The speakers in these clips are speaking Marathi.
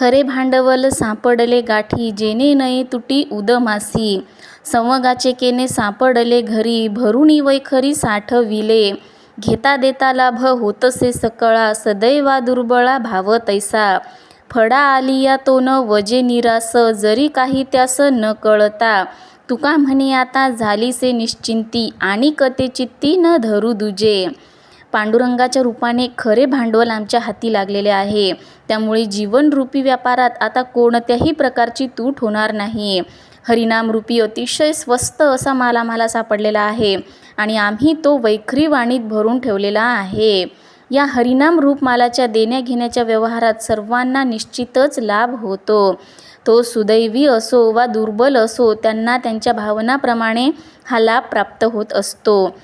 खरे भांडवल सापडले गाठी, जेणे नये तुटी उदमासी. संवगाचे केने सापडले घरी, भरुणी वैखरी साठविले. घेता देता लाभ होतसे सकळा, सदैवा दुर्बळा भाव तैसा. फडा आलिया तो न वजे निरास, जरी काही त्यास न कळता. तुका म्हणे आता झालीसे निश्चिंती, आणि कते चित्ती न धरू दुजे. पांडुरंगाच्या रूपाने खरे भांडवल आमच्या हाती लागलेले आहे. त्यामुळे जीवनरूपी व्यापारात आता कोणत्याही प्रकारची तूट होणार नाही. हरिनामरूपी अतिशय स्वस्त असा माल आम्हाला सापडलेला आहे आणि आम्ही तो वैखरी वाणीत भरून ठेवलेला आहे. या हरिनाम रूप मालाच्या देण्या घेण्याच्या व्यवहारात सर्वांना निश्चितच लाभ होतो. तो सुदैवी असो वा दुर्बल असो, त्यांना त्यांच्या भावनाप्रमाणे हा लाभ प्राप्त होत असतो.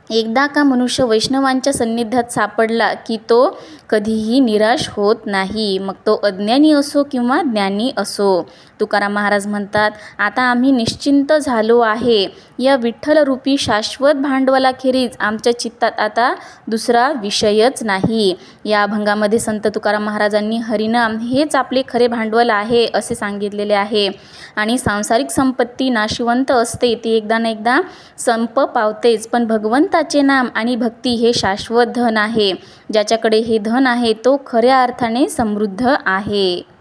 एकदा का मनुष्य वैष्णवांच्या सान्निध्यात सापडला की तो कधीही निराश होत नाही, मग तो अज्ञानी असो किंवा ज्ञानी असो. तुकाराम महाराज म्हणतात, आता आम्ही निश्चिंत झालो आहे. या विठ्ठलरूपी शाश्वत भांडवलाखेरीज आमच्या चित्तात आता दुसरा विषयच नाही. या अभंगामध्ये संत तुकाराम महाराजांनी हरिनाम हेच आपले खरे भांडवल आहे असे सांगितलेले आहे. आणि सांसारिक संपत्ती नाशिवंत असते, ती एकदा ना एकदा संप पावतेच, पण भगवंताचे नाम आणि भक्ती हे शाश्वत धन आहे. ज्याच्याकडे हे धन आहे तो खऱ्या अर्थाने समृद्ध आहे.